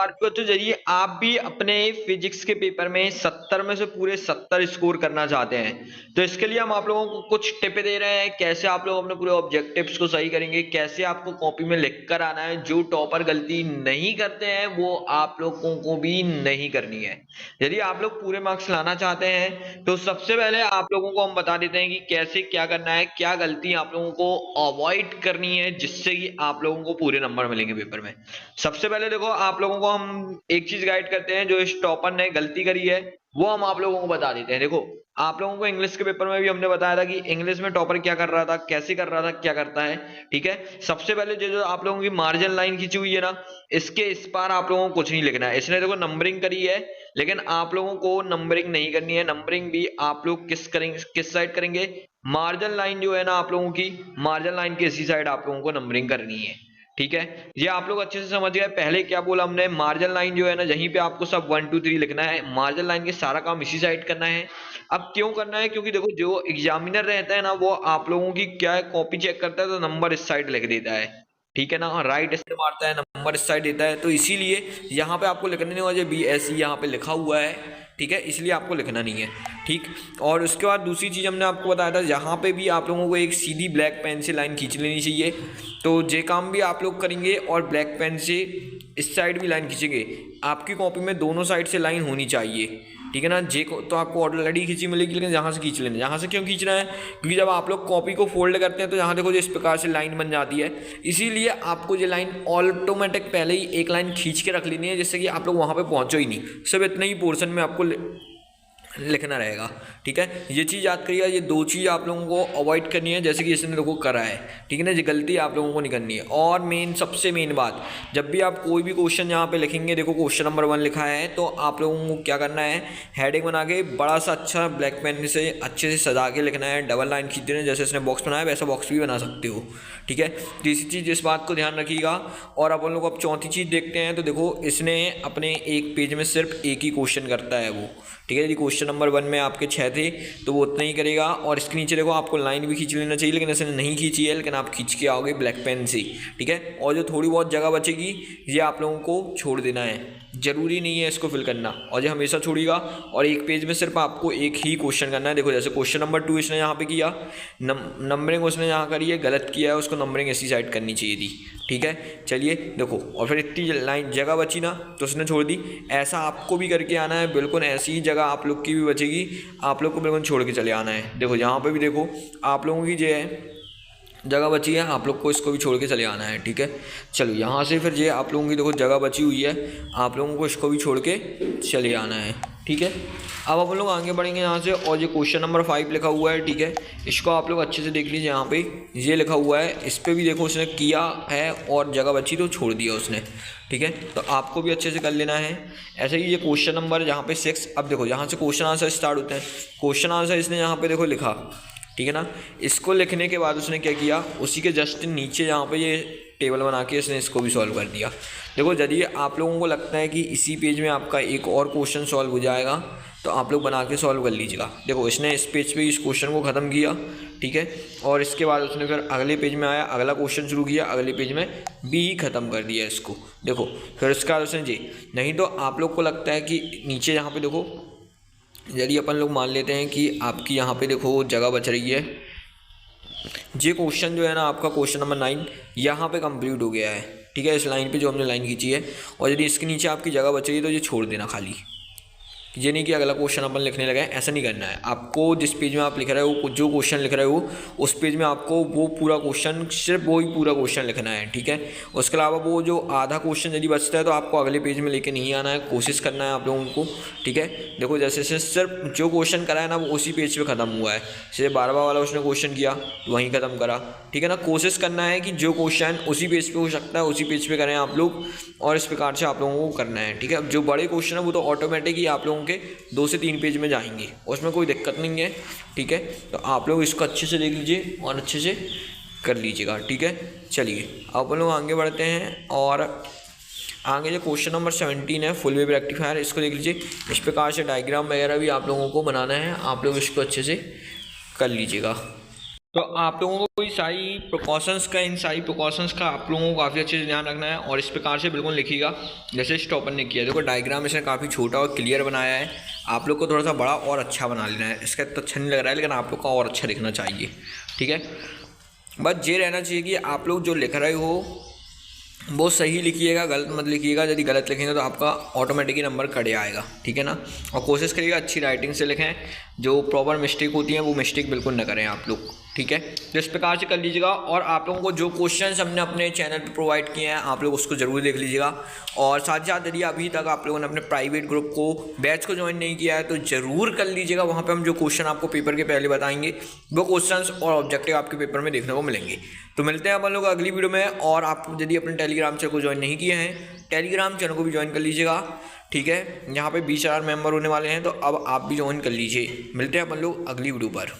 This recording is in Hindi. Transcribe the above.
स्कॉर्पियो के जरिए आप भी अपने फिजिक्स के पेपर में 70 में से पूरे 70 स्कोर करना चाहते हैं, तो इसके लिए हम आप लोगों को कुछ टिप दे रहे हैं कैसे आप लोग अपने पूरे ऑब्जेक्टिव्स को सही करेंगे, कैसे आपको कॉपी में लिख कर आना है। जो टॉपर गलती नहीं करते हैं वो आप लोगों को भी नहीं करनी है। यदि आप लोग पूरे मार्क्स लाना चाहते हैं तो सबसे पहले आप लोगों को हम बता देते हैं कि कैसे क्या करना है, क्या गलती आप लोगों को अवॉइड करनी है जिससे कि आप लोगों को पूरे नंबर मिलेंगे पेपर में। सबसे पहले देखो, आप लोगों को हम एक चीज गाइड करते हैं, जो इस टॉपर ने गलती करी है वो हम आप लोगों को बता देते हैं। देखो, आप लोगों को इंग्लिश के पेपर में भी हमने बताया था कि इंग्लिश में टॉपर क्या कर रहा था, कैसे कर रहा था, क्या करता है। ठीक है, सबसे पहले जो आप लोगों की मार्जिन लाइन खींची हुई है ना, इसके इस पार आप लोगों को कुछ नहीं लिखना है। इसने देखो नंबरिंग करी है, लेकिन आप लोगों को नंबरिंग नहीं करनी है। नंबरिंग भी आप लोग किस करेंगे, किस साइड करेंगे, मार्जिन लाइन जो है ना आप लोगों की, मार्जिन लाइन की इसी साइड आप लोगों को नंबरिंग करनी है। ठीक है, ये आप लोग अच्छे से समझ गए। पहले क्या बोला हमने, मार्जिन लाइन जो है ना यहीं पे आपको सब 1 2 3 लिखना है, मार्जिन लाइन के सारा काम इसी साइड करना है। अब क्यों करना है, क्योंकि देखो जो एग्जामिनर रहता है ना वो आप लोगों की क्या है, कॉपी चेक करता है तो नंबर इस साइड लिख देता है। ठीक है ना, राइट इससे मारता है, नंबर इस साइड देता है, तो इसीलिए यहाँ पे आपको लिखना नहीं होगा BSc यहाँ पे लिखा हुआ है। ठीक है, इसलिए आपको लिखना नहीं है। ठीक, और उसके बाद दूसरी चीज़ हमने आपको बताया था, यहाँ पे भी आप लोगों को एक सीधी ब्लैक पेन से लाइन खींच लेनी चाहिए। तो ये काम भी आप लोग करेंगे और ब्लैक पेन से इस साइड भी लाइन खींचेंगे। आपकी कॉपी में दोनों साइड से लाइन होनी चाहिए। ठीक है ना, जे को तो आपको ऑलरेडी खींची मिलेगी, लेकिन यहाँ से खींच लेना। यहाँ से क्यों खींचना है, क्योंकि जब आप लोग कॉपी को फोल्ड करते हैं तो यहाँ देखो जो इस प्रकार से लाइन बन जाती है, इसीलिए आपको ये लाइन ऑटोमेटिक पहले ही एक लाइन खींच के रख लेनी है, जिससे कि आप लोग वहाँ पे पहुँचो ही नहीं। सिर्फ इतने ही पोर्शन में आपको लिखना रहेगा। ठीक है, ये चीज़ याद करिएगा। ये दो चीज़ आप लोगों को अवॉइड करनी है, जैसे कि इसने लोगों को करा है। ठीक है ना, ये गलती आप लोगों को नहीं करनी है। और मेन, सबसे मेन बात, जब भी आप कोई भी क्वेश्चन यहाँ पे लिखेंगे, देखो क्वेश्चन नंबर 1 लिखा है, तो आप लोगों को क्या करना है, हेडिंग बना के बड़ा सा अच्छा ब्लैक पेन से अच्छे से सजा के लिखना है। डबल लाइन खींच देना, जैसे इसने बॉक्स बनाया वैसा बॉक्स भी बना सकते हो। ठीक है, तीसरी चीज़ इस बात को ध्यान रखिएगा। और अपन लोग अब चौथी चीज़ देखते हैं, तो देखो इसने अपने एक पेज में सिर्फ एक ही क्वेश्चन करता है वो। ठीक है, यदि क्वेश्चन नंबर 1 में आपके 6 थे तो वो उतना ही करेगा। और इसके नीचे देखो आपको लाइन भी खींच लेना चाहिए, लेकिन ऐसे नहीं खींची है, लेकिन आप खींच के आओगे ब्लैक पेन से। ठीक है, और जो थोड़ी बहुत जगह बचेगी ये आप लोगों को छोड़ देना है, जरूरी नहीं है इसको फिल करना, और ये हमेशा छोड़िएगा। और एक पेज में सिर्फ आपको एक ही क्वेश्चन करना है। देखो जैसे क्वेश्चन नंबर 2 इसने यहाँ पे किया, नंबरिंग उसने यहाँ करी है, गलत किया है, उसको नंबरिंग इसी साइड करनी चाहिए थी। ठीक है, चलिए देखो, और फिर इतनी लाइन जगह बची ना तो उसने छोड़ दी। ऐसा आपको भी करके आना है, बिल्कुल ऐसी ही जगह आप लोग की भी बचेगी, आप लोग को बिल्कुल छोड़ के चले आना है। देखो यहाँ पे भी देखो आप लोगों की जो है जगह बची है, आप लोग को इसको भी छोड़ के चले आना है। ठीक है, चलो यहाँ से फिर ये आप लोगों की देखो जगह बची हुई है, आप लोगों को इसको भी छोड़ के चले आना है। ठीक है, अब आप लोग आगे बढ़ेंगे यहाँ से, और ये क्वेश्चन नंबर 5 लिखा हुआ है। ठीक है, इसको आप लोग अच्छे से देख लीजिए, यहाँ पे ये लिखा हुआ है, इस पर भी देखो उसने किया है और जगह बची तो छोड़ दिया उसने। ठीक है, तो आपको भी अच्छे से कर लेना है। ऐसे ही ये क्वेश्चन नंबर यहाँ पे 6, अब देखो यहाँ से क्वेश्चन आंसर स्टार्ट होते हैं। क्वेश्चन आंसर इसने यहाँ पे देखो लिखा, ठीक है ना, इसको लिखने के बाद उसने क्या किया, उसी के जस्ट नीचे यहाँ पे ये टेबल बना के इसने इसको भी सॉल्व कर दिया। देखो यदि आप लोगों को लगता है कि इसी पेज में आपका एक और क्वेश्चन सॉल्व हो जाएगा तो आप लोग बना के सॉल्व कर लीजिएगा। देखो इसने इस पेज पे इस क्वेश्चन को ख़त्म किया। ठीक है, और इसके बाद उसने फिर अगले पेज में आया, अगला क्वेश्चन शुरू किया, अगले पेज में भी ख़त्म कर दिया इसको। देखो फिर उसके बाद उसने जी, नहीं तो आप लोग को लगता है कि नीचे यहाँ पे देखो, यदि अपन लोग मान लेते हैं कि आपकी यहाँ पे देखो जगह बच रही है, ये क्वेश्चन जो है ना आपका क्वेश्चन नंबर 9 यहाँ पे कंप्लीट हो गया है। ठीक है, इस लाइन पे जो हमने लाइन खींची है, और यदि इसके नीचे आपकी जगह बच रही है तो ये छोड़ देना खाली। ये नहीं कि अगला क्वेश्चन अपन लिखने लगे, ऐसा नहीं करना है आपको। जिस पेज में आप लिख रहे हो, जो क्वेश्चन लिख रहे हो, उस पेज में आपको वो पूरा क्वेश्चन, सिर्फ वो ही पूरा क्वेश्चन लिखना है। ठीक है, उसके अलावा वो जो आधा क्वेश्चन यदि बचता है तो आपको अगले पेज में लेके नहीं आना है, कोशिश करना है आप लोगों को। ठीक है, देखो जैसे सिर्फ जो क्वेश्चन करा है ना वो उसी पेज पर ख़त्म हुआ है। जैसे 12वां वाला उसने क्वेश्चन किया वहीं ख़त्म करा। ठीक है ना, कोशिश करना है कि जो क्वेश्चन उसी पेज पे हो सकता है उसी पेज पे करें आप लोग, और इस प्रकार से आप लोगों को करना है। ठीक है, जो बड़े क्वेश्चन है वो तो ऑटोमेटिक ही आप लोगों के 2 से 3 पेज में जाएंगे, उसमें कोई दिक्कत नहीं है। ठीक है, तो आप लोग इसको अच्छे से देख लीजिए और अच्छे से कर लीजिएगा। ठीक है, चलिए आप लोग आगे बढ़ते हैं, और आगे जो क्वेश्चन नंबर 17 है, फुल वेव रेक्टिफायर, इसको देख लीजिए। इस प्रकार से डायग्राम वगैरह भी आप लोगों को बनाना है, आप लोग इसको अच्छे से कर लीजिएगा। तो आप लोगों को इन सारी प्रिकॉशंस का आप लोगों को काफ़ी अच्छे से ध्यान रखना है और इस प्रकार से बिल्कुल लिखिएगा जैसे स्टॉपर ने किया। देखो डायग्राम इसने काफ़ी छोटा और क्लियर बनाया है, आप लोग को थोड़ा सा बड़ा और अच्छा बना लेना है। इसका इतना अच्छा नहीं लग रहा है लेकिन आप लोग का और अच्छा दिखना चाहिए, ठीक है। बस ये रहना चाहिए कि आप लोग जो लिख रहे हो वो सही लिखिएगा, गलत मत लिखिएगा। यदि गलत लिखेंगे तो आपका ऑटोमेटिकली नंबर कटे आएगा, ठीक है ना। और कोशिश करिएगा अच्छी राइटिंग से लिखें, जो प्रॉपर मिस्टेक होती है वो मिस्टेक बिल्कुल न करें आप लोग, ठीक है। तो इस प्रकार से कर लीजिएगा। और आप लोगों को जो क्वेश्चंस हमने अपने चैनल पर प्रोवाइड किए हैं आप लोग उसको ज़रूर देख लीजिएगा। और साथ ही साथ यदि अभी तक आप लोगों ने अपने प्राइवेट ग्रुप को बैच को ज्वाइन नहीं किया है तो ज़रूर कर लीजिएगा। वहाँ पर हम जो क्वेश्चन आपको पेपर के पहले बताएंगे वो क्वेश्चंस और ऑब्जेक्टिव आपके पेपर में देखने को मिलेंगे। तो मिलते हैं अपन लोग अगली वीडियो में। और आप यदि अपने टेलीग्राम चैनल को ज्वाइन नहीं किए हैं, टेलीग्राम चैनल को भी ज्वाइन कर लीजिएगा, ठीक है। यहाँ पे 20,000 मेंबर होने वाले हैं, तो अब आप भी ज्वाइन कर लीजिए। मिलते हैं अपन लोग अगली वीडियो पर।